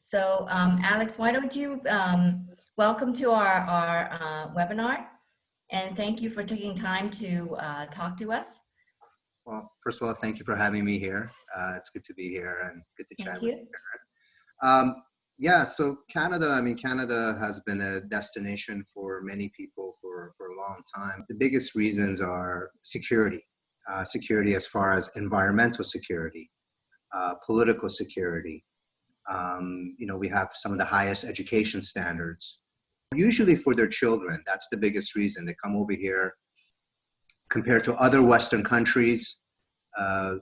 So Alex, why don't you welcome to our webinar, and thank you for taking time to talk to us. Well, first of all, thank you for having me here. It's good to be here and good to chat with you. Yeah, so Canada, Canada has been a destination for many people for a long time. The biggest reasons are security. Security as far as environmental security, political security. We have some of the highest education standards. Usually for their children, that's the biggest reason. They come over here. Compared to other Western countries,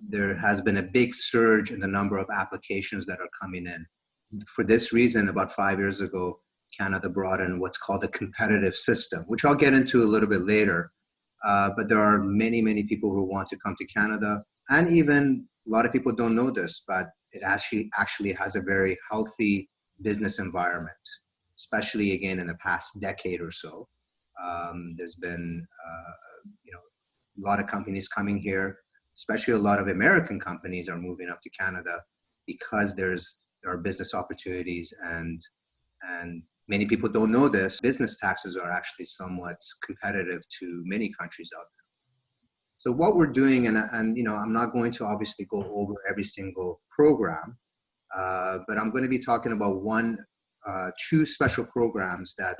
there has been a big surge in the number of applications that are coming in. For this reason, about 5 years ago, Canada brought in what's called a competitive system, which I'll get into a little bit later. But there are many, many people who want to come to Canada, and even a lot of people don't know this, but it actually has a very healthy business environment, especially again in the past decade or so. There's been a lot of companies coming here, especially a lot of American companies are moving up to Canada because there are business opportunities, and many people don't know this. Business taxes are actually somewhat competitive to many countries out there. So what we're doing, and I'm not going to obviously go over every single program, but I'm going to be talking about two special programs that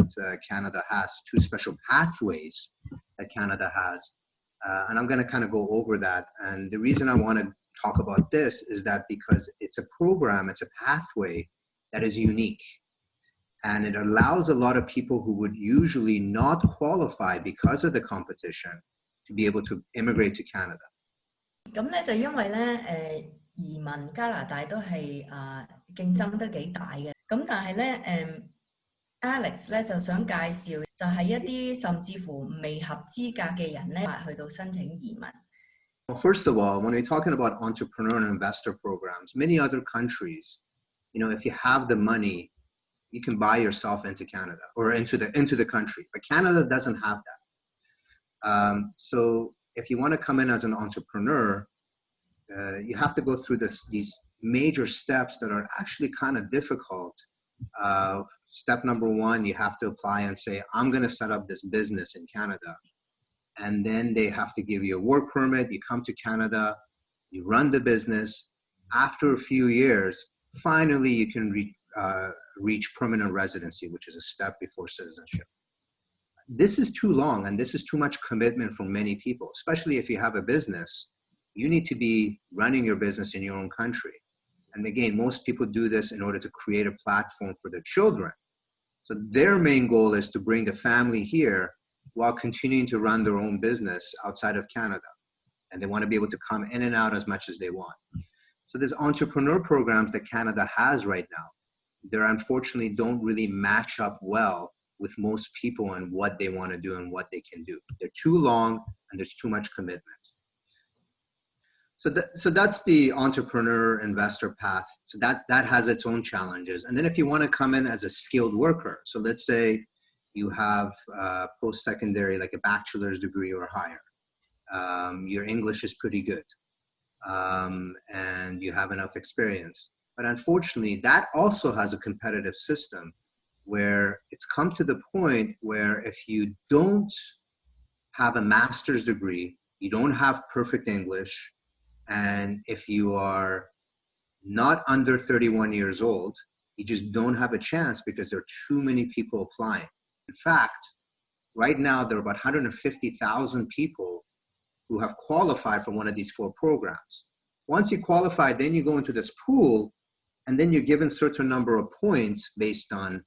Canada has, two special pathways that Canada has. And I'm going to kind of go over that. And the reason I want to talk about this is that because it's a program, it's a pathway that is unique. And it allows a lot of people who would usually not qualify because of the competition to be able to immigrate to Canada. 咁咧就因為咧移民加拿大都係競爭得幾大嘅，咁但係咧Alex 咧就想介紹就係一啲甚至乎未合資格嘅人咧去到申請移民。Well, first of all, when we're talking about entrepreneur and investor programs, many other countries, if you have the money, you can buy yourself into Canada or into the country. But Canada doesn't have that. So if you want to come in as an entrepreneur, you have to go through these major steps that are actually kind of difficult. Step number one, you have to apply and say, I'm going to set up this business in Canada. And then they have to give you a work permit. You come to Canada, you run the business. After a few years, finally you can reach permanent residency, which is a step before citizenship. This is too long, and this is too much commitment for many people, especially if you have a business. You need to be running your business in your own country. And again, most people do this in order to create a platform for their children. So their main goal is to bring the family here while continuing to run their own business outside of Canada. And they want to be able to come in and out as much as they want. So there's entrepreneur programs that Canada has right now. They unfortunately don't really match up well with most people and what they want to do and what they can do. They're too long and there's too much commitment. So that's the entrepreneur investor path. So that has its own challenges. And then if you want to come in as a skilled worker, so let's say you have post-secondary, like a bachelor's degree or higher. Your English is pretty good, and you have enough experience. But unfortunately, that also has a competitive system where it's come to the point where if you don't have a master's degree, you don't have perfect English, and if you are not under 31 years old, you just don't have a chance because there are too many people applying. In fact, right now, there are about 150,000 people who have qualified for one of these four programs. Once you qualify, then you go into this pool, and then you're given a certain number of points based on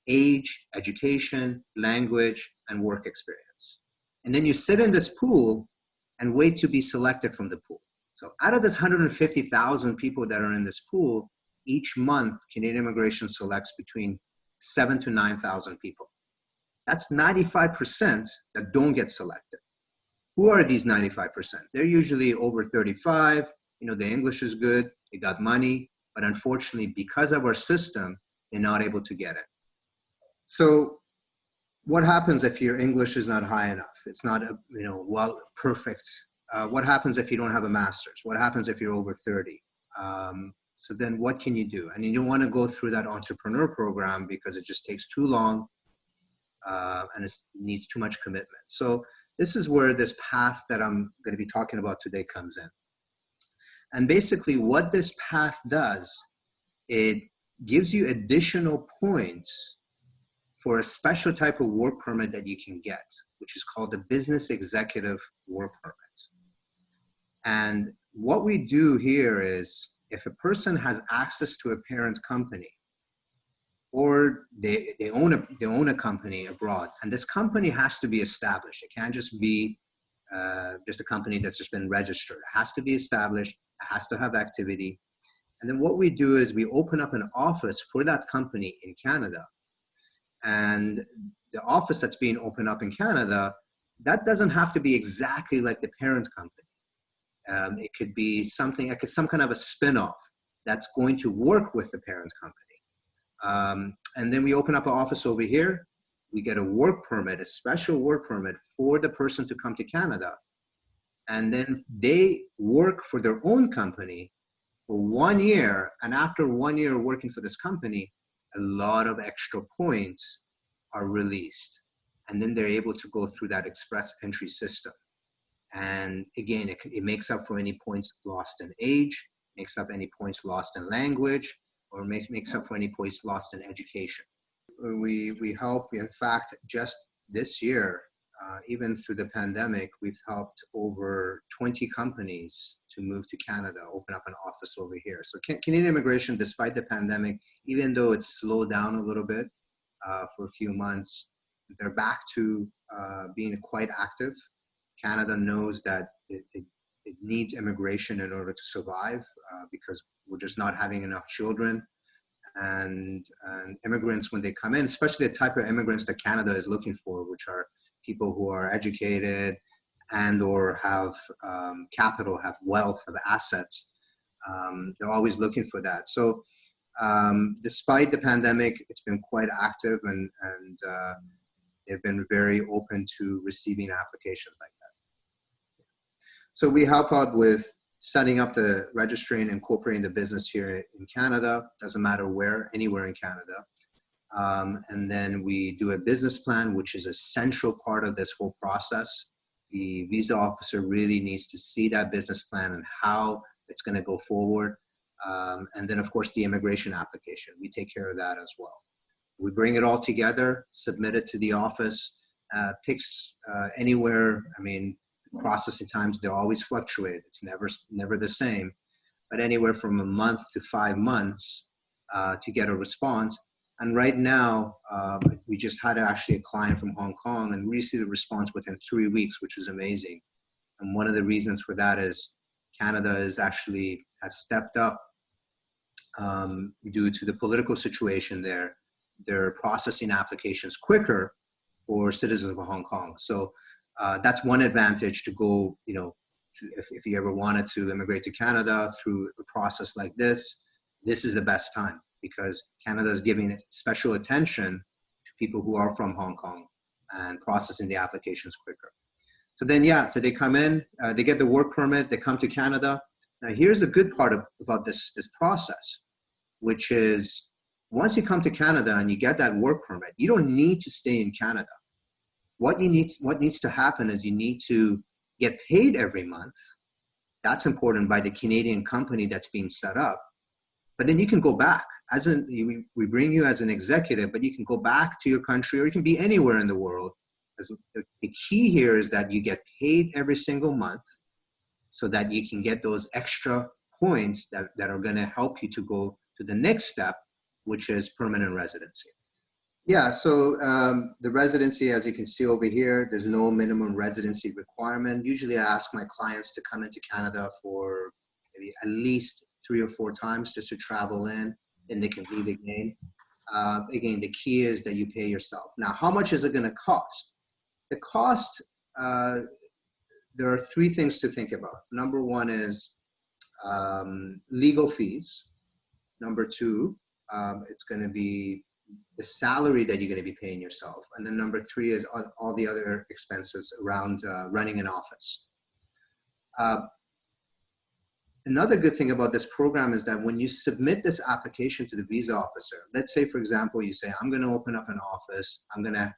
age, education, language, and work experience. And then you sit in this pool and wait to be selected from the pool. So out of this 150,000 people that are in this pool, each month, Canadian Immigration selects between 7,000 to 9,000 people. That's 95% that don't get selected. Who are these 95%? They're usually over 35, the English is good, they got money, but unfortunately, because of our system, they're not able to get it. So what happens if your English is not high enough? It's not, perfect. What happens if you don't have a master's? What happens if you're over 30? So then what can you do? And you don't want to go through that entrepreneur program because it just takes too long and it needs too much commitment. So this is where this path that I'm going to be talking about today comes in. And basically what this path does, it gives you additional points for a special type of work permit that you can get, which is called the business executive work permit. And what we do here is, if a person has access to a parent company, or they own a company abroad, and this company has to be established. It can't just be just a company that's just been registered. It has to be established. It has to have activity. And then what we do is we open up an office for that company in Canada. And the office that's being opened up in Canada, that doesn't have to be exactly like the parent company. It could be something, like some kind of a spin-off that's going to work with the parent company. And then we open up an office over here. We get a work permit, a special work permit for the person to come to Canada. And then they work for their own company for 1 year. And after 1 year working for this company, a lot of extra points are released. And then they're able to go through that express entry system. And again, it makes up for any points lost in age, makes up any points lost in language, or makes up for any points lost in education. We help, in fact, just this year, even through the pandemic, we've helped over 20 companies to move to Canada, open up an office over here. So Canadian immigration, despite the pandemic, even though it's slowed down a little bit for a few months, they're back to being quite active. Canada knows that it needs immigration in order to survive because we're just not having enough children. And immigrants, when they come in, especially the type of immigrants that Canada is looking for, which are people who are educated and or have capital, have wealth, have assets, they're always looking for that. So despite the pandemic, it's been quite active, and they've been very open to receiving applications like that. So we help out with setting up the registering and incorporating the business here in Canada. Doesn't matter where, anywhere in Canada. And then we do a business plan, which is a central part of this whole process. The visa officer really needs to see that business plan and how it's going to go forward. And then, of course, the immigration application. We take care of that as well. We bring it all together, submit it to the office. Takes anywhere, I mean, processing times, they always fluctuate. It's never the same, but anywhere from a month to 5 months to get a response. And right now, we just had actually a client from Hong Kong, and we received a response within 3 weeks, which was amazing. And one of the reasons for that is Canada has stepped up due to the political situation there. They're processing applications quicker for citizens of Hong Kong. So that's one advantage to go, if you ever wanted to immigrate to Canada through a process like this is the best time, because Canada is giving special attention to people who are from Hong Kong and processing the applications quicker. So then, so they come in, they get the work permit, they come to Canada. Now, here's the good part about this process, which is once you come to Canada and you get that work permit, you don't need to stay in Canada. What needs to happen is you need to get paid every month. That's important by the Canadian company that's being set up. But then you can go back. We bring you as an executive, but you can go back to your country, or you can be anywhere in the world. The key here is that you get paid every single month so that you can get those extra points that are going to help you to go to the next step, which is permanent residency. Yeah, so the residency, as you can see over here, there's no minimum residency requirement. Usually I ask my clients to come into Canada for maybe at least 3 or 4 times just to travel in, and they can leave again. Again, the key is that you pay yourself. Now, how much is it going to cost? The cost, there are 3 things to think about. Number 1 is legal fees. Number 2, it's going to be the salary that you're going to be paying yourself. And then number 3 is all the other expenses around running an office. another good thing about this program is that when you submit this application to the visa officer, let's say, for example, you say, I'm going to open up an office. I'm going to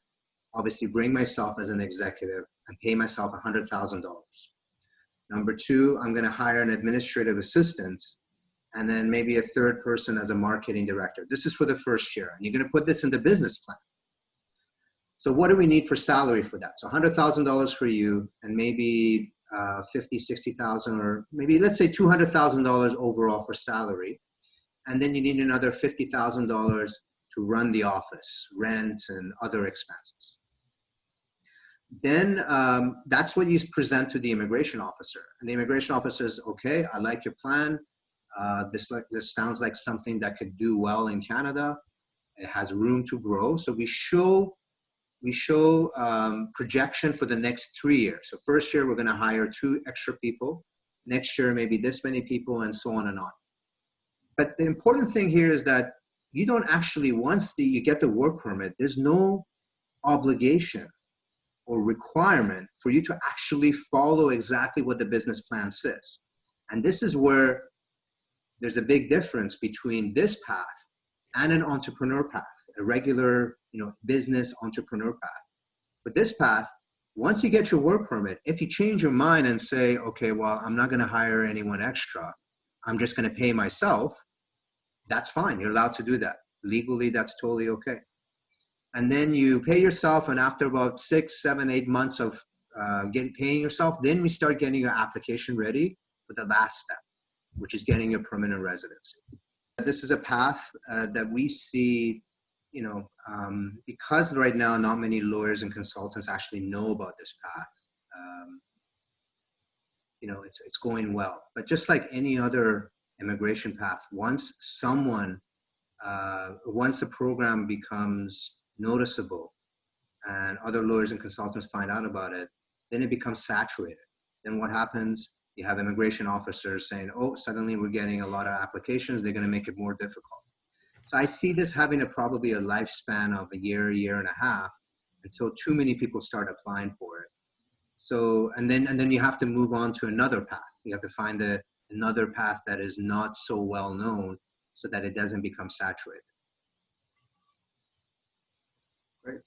obviously bring myself as an executive and pay myself $100,000. Number two, I'm going to hire an administrative assistant and then maybe a third person as a marketing director. This is for the first year. And you're going to put this in the business plan. So what do we need for salary for that? So $100,000 for you and maybe 50, 60,000, or maybe let's say $200,000 overall for salary. And then you need another $50,000 to run the office, rent and other expenses. Then that's what you present to the immigration officer. And the immigration officer says, okay, I like your plan. This sounds like something that could do well in Canada. It has room to grow. So we show projection for the next 3 years. So first year, we're going to hire 2 extra people. Next year, maybe this many people, and so on and on. But the important thing here is that you don't actually, once you get the work permit, there's no obligation or requirement for you to actually follow exactly what the business plan says. And this is where there's a big difference between this path and an entrepreneur path, a regular, business entrepreneur path. But this path, once you get your work permit, if you change your mind and say, okay, well, I'm not going to hire anyone extra, I'm just going to pay myself, that's fine. You're allowed to do that. Legally, that's totally okay. And then you pay yourself, and after about 6, 7, 8 months of paying yourself, then we start getting your application ready for the last step, which is getting your permanent residency. This is a path that we see, because right now not many lawyers and consultants actually know about this path. It's going well. But just like any other immigration path, once a program becomes noticeable and other lawyers and consultants find out about it, then it becomes saturated. Then what happens? You have immigration officers saying, oh, suddenly we're getting a lot of applications. They're going to make it more difficult. So I see this having probably a lifespan of a year and a half until too many people start applying for it. So, and then you have to move on to another path. You have to find another path that is not so well known so that it doesn't become saturated. Great.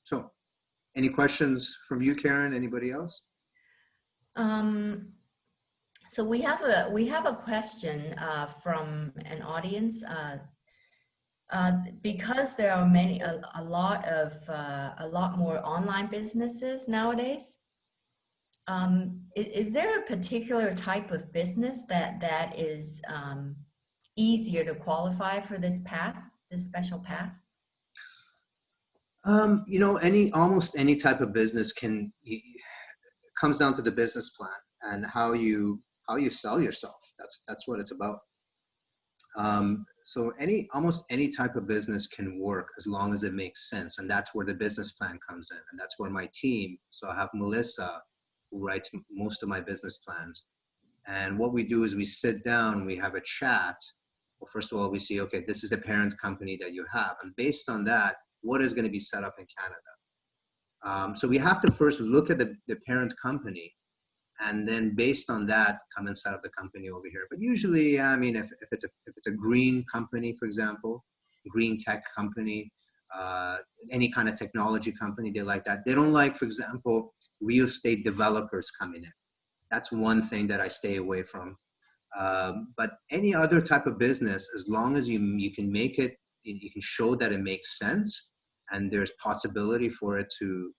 So any questions from you, Karen? Anybody else? So we have a question from an audience. Because there are a lot more online businesses nowadays. Is there a particular type of business that is easier to qualify for this path, this special path? Almost any type of business comes down to the business plan and how you sell yourself. That's what it's about. So almost any type of business can work as long as it makes sense, and that's where the business plan comes in, and that's where my team. So I have Melissa, who writes most of my business plans, and what we do is we sit down, we have a chat. Well, first of all, we see, okay, this is a parent company that you have, and based on that, what is going to be set up in Canada? So we have to first look at the parent company, and then based on that, come and set up the company over here. But usually, if it's a green company, for example, green tech company, any kind of technology company, they like that. They don't like, for example, real estate developers coming in. That's one thing that I stay away from. But any other type of business, as long as you can make it, you can show that it makes sense, and there's possibility for it to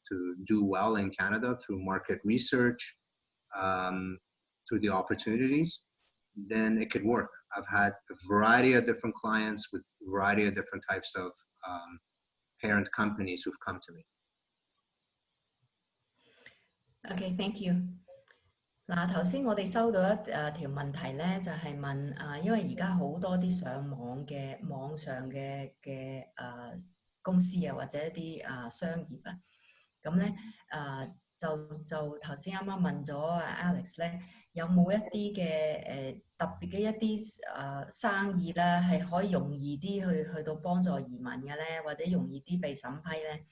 do well in Canada through market research, through the opportunities, then it could work. I've had a variety of different clients with a variety of different types of parent companies who've come to me. Okay, thank you. 嗱，頭先我哋收到條問題咧，就係問因為而家好多啲網上嘅公司啊，或者一啲商業啊，咁咧就頭先啱啱問咗Alex 咧，有冇一啲嘅特別嘅一啲生意啦，係可以容易啲去到幫助移民嘅咧，或者容易啲被審批咧？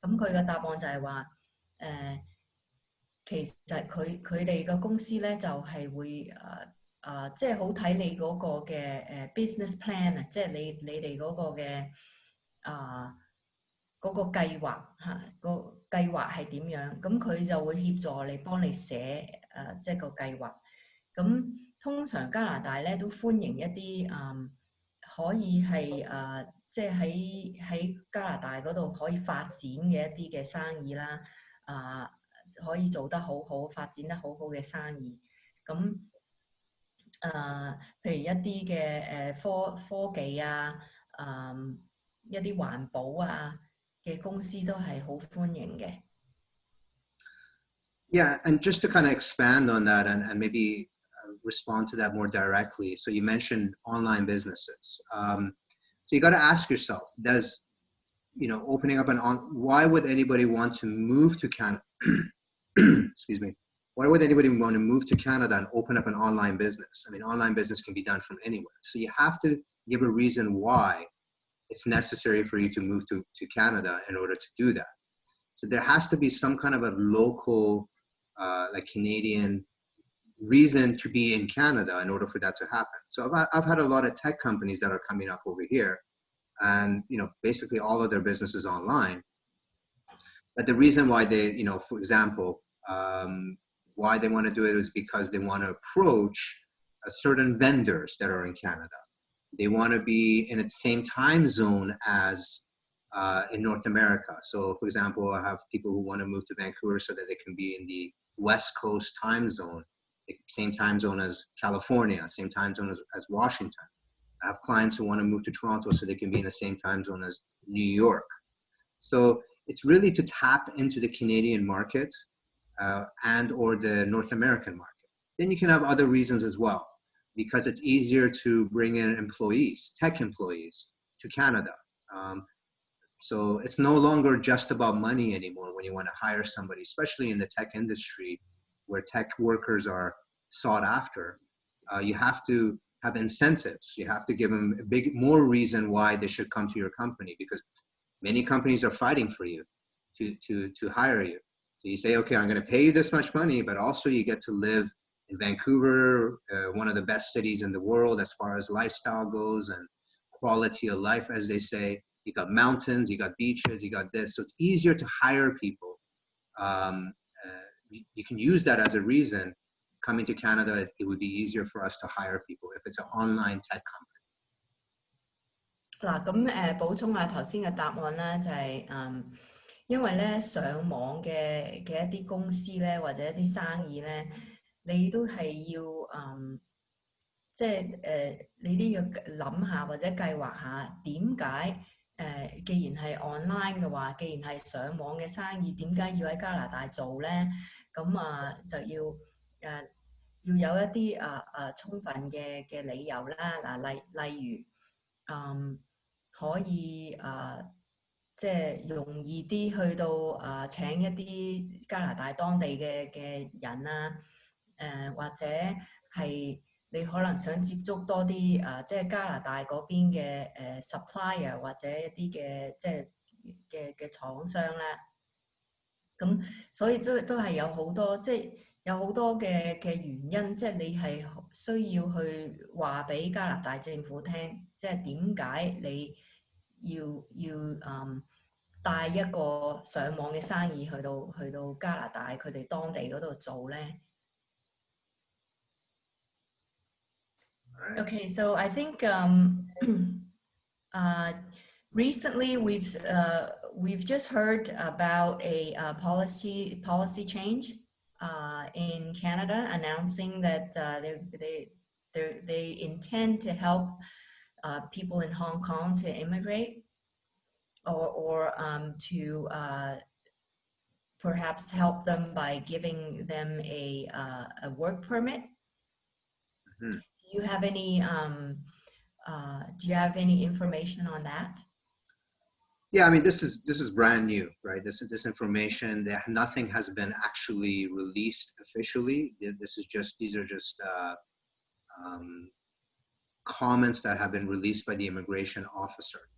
咁佢嘅答案就係話其實佢哋嘅公司咧就係會即係好睇你嗰個嘅business plan 啊，即係你哋嗰個嘅嗰個計劃嚇，個計劃係點樣？咁佢就會協助你幫你寫即係個計劃。咁通常加拿大咧都歡迎一啲可以係即係喺加拿大嗰度可以發展嘅一啲嘅生意啦，可以做得好好、發展得好好嘅生意。咁譬如一啲嘅科技啊，一啲環保啊嘅公司都係好歡迎嘅。Yeah, and just to kind of expand on that and maybe respond to that more directly. So you mentioned online businesses. So you got to ask yourself, does, opening up why would anybody want to move to Canada? Excuse me. Why would anybody want to move to Canada and open up an online business? I mean, online business can be done from anywhere. So you have to give a reason why it's necessary for you to move to Canada in order to do that. So there has to be some kind of a local, like Canadian reason to be in Canada in order for that to happen. So I've had a lot of tech companies that are coming up over here, and basically all of their business is online. But the reason why they, for example, why they want to do it is because they want to approach certain vendors that are in Canada. They want to be in the same time zone as in North America. So for example, I have people who want to move to Vancouver so that they can be in the West Coast time zone, same time zone as California, same time zone as Washington. I have clients who want to move to Toronto so they can be in the same time zone as New York. So it's really to tap into the Canadian market and or the North American market. Then you can have other reasons as well, because it's easier to bring in employees, tech employees, to Canada. So it's no longer just about money anymore when you want to hire somebody, especially in the tech industry where tech workers are sought after. You have to have incentives. You have to give them more reason why they should come to your company, because many companies are fighting for you to hire you. So you say, okay, I'm going to pay you this much money, but also you get to live in Vancouver, one of the best cities in the world as far as lifestyle goes and quality of life, as they say. You got mountains, you got beaches, you got this. So it's easier to hire people. You can use that as a reason. Coming to Canada, it would be easier for us to hire people if it's an online tech company. 嗱，咁補充下頭先嘅答案啦，就係因為咧上網嘅一啲公司咧或者一啲生意咧，你都係要即係你都要諗下或者計劃下點解既然係 online 嘅話，既然係上網嘅生意，點解要喺加拿大做咧？咁就要有一啲充分嘅理由啦。嗱，例如可以即係容易啲去到請一啲加拿大當地嘅人啊，或者係你可能想接觸多啲即係加拿大嗰邊嘅supplier 或者一啲嘅即係嘅廠商啦。咁所以都係有好多即係有好多嘅原因，即係你係需要去話俾加拿大政府聽，即係點解你要帶一個上網嘅生意去到加拿大佢哋當地嗰度做咧。Okay, so I think recently we've just heard about a policy change in Canada announcing that they intend to help people in Hong Kong to immigrate or to perhaps help them by giving them a work permit. Mm-hmm. Do you have any information on that? Yeah, I mean, this is brand new, right? This information, nothing has been actually released officially. These are just comments that have been released by the immigration officer.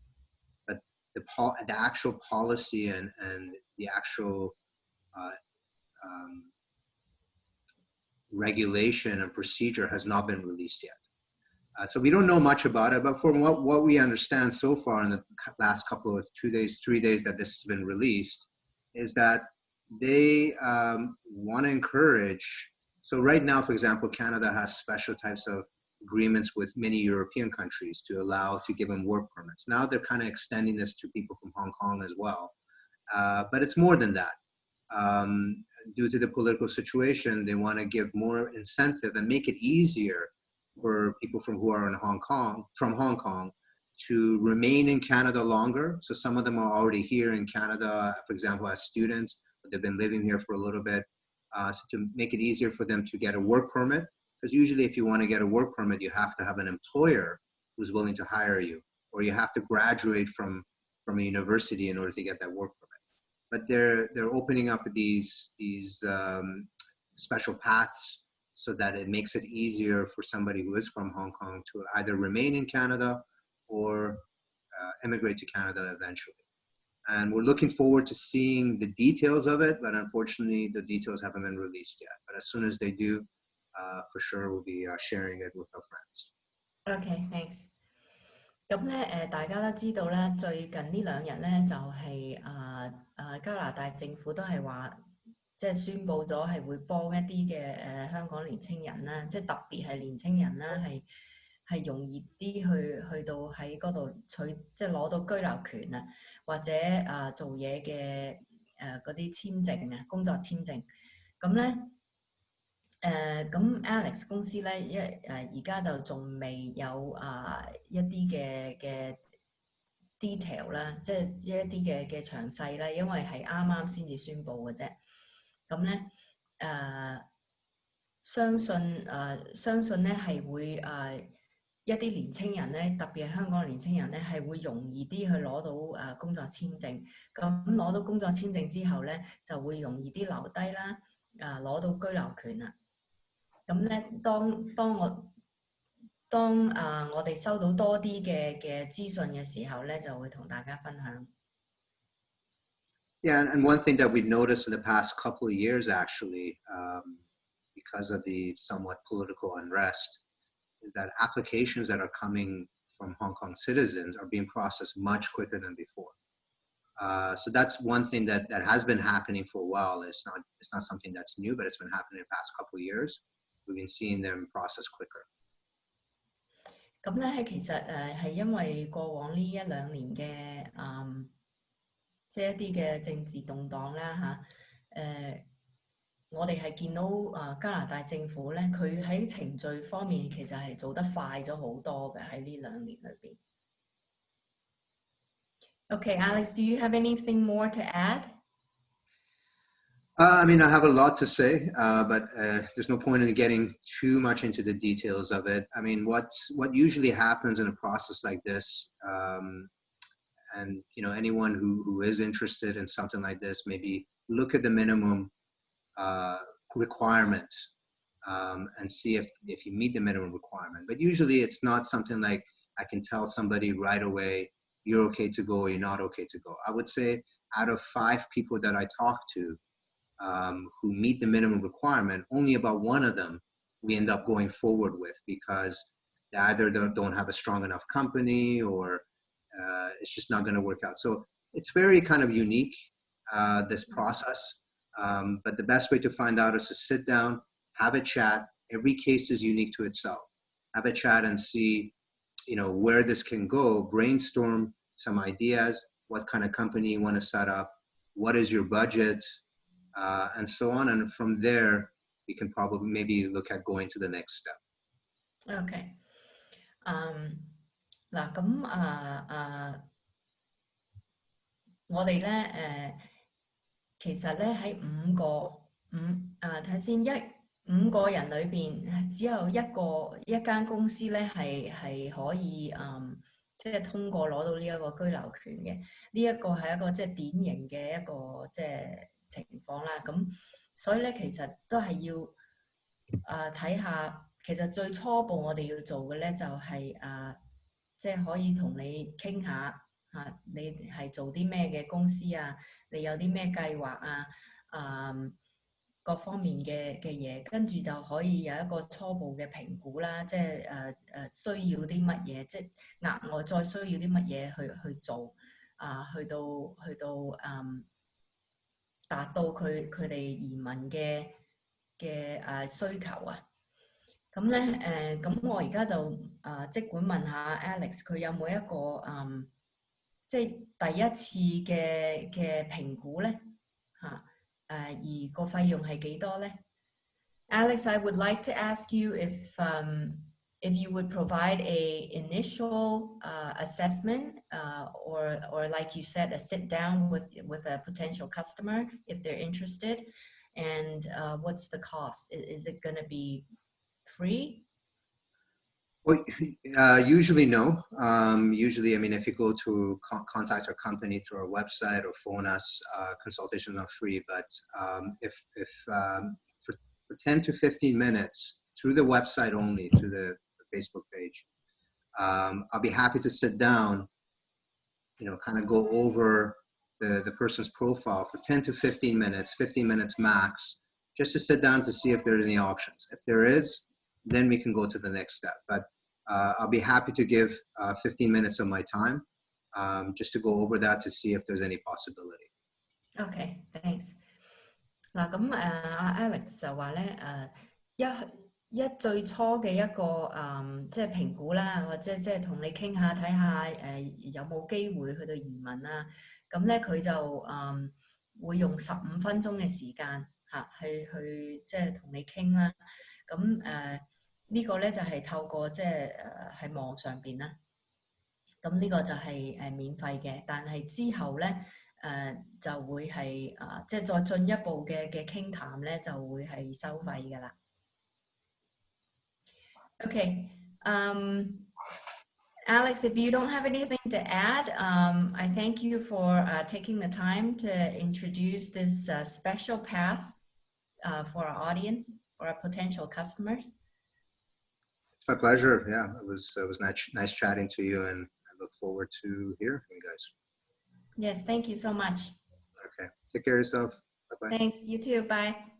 But the actual policy and the actual regulation and procedure has not been released yet. So we don't know much about it, but from what we understand so far in the last couple of 2 days, 3 days that this has been released, is that they want to encourage. So right now, for example, Canada has special types of agreements with many European countries to allow to give them work permits. Now they're kind of extending this to people from Hong Kong as well. But it's more than that. Due to the political situation, they want to give more incentive and make it easier for people who are in Hong Kong to remain in Canada longer. So some of them are already here in Canada, for example, as students, but they've been living here for a little bit. So to make it easier for them to get a work permit, because usually if you want to get a work permit, you have to have an employer who's willing to hire you, or you have to graduate from a university in order to get that work permit. But they're opening up these special paths so that it makes it easier for somebody who is from Hong Kong to either remain in Canada or immigrate to Canada eventually. And we're looking forward to seeing the details of it, but unfortunately the details haven't been released yet. But as soon as they do, for sure we'll be sharing it with our friends. Okay, thanks. 咁咧大家都知道咧，最近呢2日咧就係加拿大政府都係話，即係宣布咗係會幫一啲嘅香港年青人啦，即係特別係年青人啦，係容易啲去到喺嗰度即係攞到居留權啊，或者做嘢嘅嗰啲簽證啊，工作簽證。咁咧咁 Alex 公司咧而家就仲未有一啲嘅 detail 啦，即係一啲嘅詳細啦，因為係啱啱先至宣布嘅啫。咁咧相信咧係會一啲年青人咧，特別係香港年青人咧，係會容易啲去攞到工作簽證。咁攞到工作簽證之後咧，就會容易啲留低啦，攞到居留權啦。咁咧，當我哋收到多啲嘅資訊嘅時候咧，就會同大家分享。Yeah, and one thing that we've noticed in the past couple of years, actually, because of the somewhat political unrest, is that applications that are coming from Hong Kong citizens are being processed much quicker than before. So that's one thing that has been happening for a while. It's not something that's new, but it's been happening in the past couple of years. We've been seeing them process quicker. 咁咧其實係因為過往呢1-2年嘅即係一啲嘅政治動盪啦我哋係見到加拿大政府咧，佢喺程序方面其實係做得快咗好多嘅喺呢2年裏邊。Okay, Alex, do you have anything more to add? I mean, I have a lot to say, but there's no point in getting too much into the details of it. I mean, what usually happens in a process like this, and anyone who is interested in something like this, maybe look at the minimum requirements and see if you meet the minimum requirement. But usually it's not something like I can tell somebody right away, you're okay to go or you're not okay to go. I would say out of 5 people that I talk to who meet the minimum requirement, only about 1 of them we end up going forward with, because they either don't have a strong enough company or it's just not going to work out. So it's very kind of unique, this process. But the best way to find out is to sit down, have a chat. Every case is unique to itself. Have a chat and see, where this can go. Brainstorm some ideas. What kind of company you want to set up? What is your budget? And so on. And from there, we can probably maybe look at going to the next step. Okay. 嗱咁我哋咧其實咧喺5個人裏邊，只有一間公司咧係可以即係通過攞到呢一個居留權嘅。呢一個係一個即係典型嘅一個即係情況啦。咁所以咧其實都係要睇下，其實最初步我哋要做嘅咧就係即係可以同你傾下你係做啲咩嘅公司啊？你有啲咩計劃啊？各方面嘅嘢，跟住就可以有一個初步嘅評估啦，即係需要啲乜嘢，即係額外再需要啲乜嘢去做去到達到佢哋移民嘅需求啊。咁咧咁我而家就即管問下 Alex， 佢有冇一個即係第一次嘅評估咧嚇？而個費用係幾多咧 ？Alex, I would like to ask you if you would provide a initial assessment or like you said, a sit down with a potential customer if they're interested, and what's the cost? Is it going to be free? Well, usually no. Usually, I mean, if you go to contact our company through our website or phone us, consultations are free. But if for 10 to 15 minutes through the website only, through the Facebook page, I'll be happy to sit down, kind of go over the person's profile for 10 to 15 minutes, 15 minutes max, just to sit down to see if there are any options. If there is, then we can go to the next step. But I'll be happy to give 15 minutes of my time just to go over that to see if there's any possibility. Okay, thanks. 嗱咁Alex 就話咧一最初嘅一個即係評估啦，或者即係同你傾下睇下有冇機會去到移民啊。咁咧佢就會用15分鐘嘅時間去即係同你傾啦。咁呢個咧就係透過即係喺網上邊啦。咁呢個就係免費嘅，但係之後咧就會係即係再進一步嘅傾談咧就會係收費㗎啦。Okay, Alex, if you don't have anything to add, I thank you for taking the time to introduce this special path for our audience, for our potential customers. It's my pleasure. Yeah, it was nice chatting to you, and I look forward to hearing from you guys. Yes, thank you so much. Okay, take care of yourself. Bye-bye. Thanks, you too. Bye.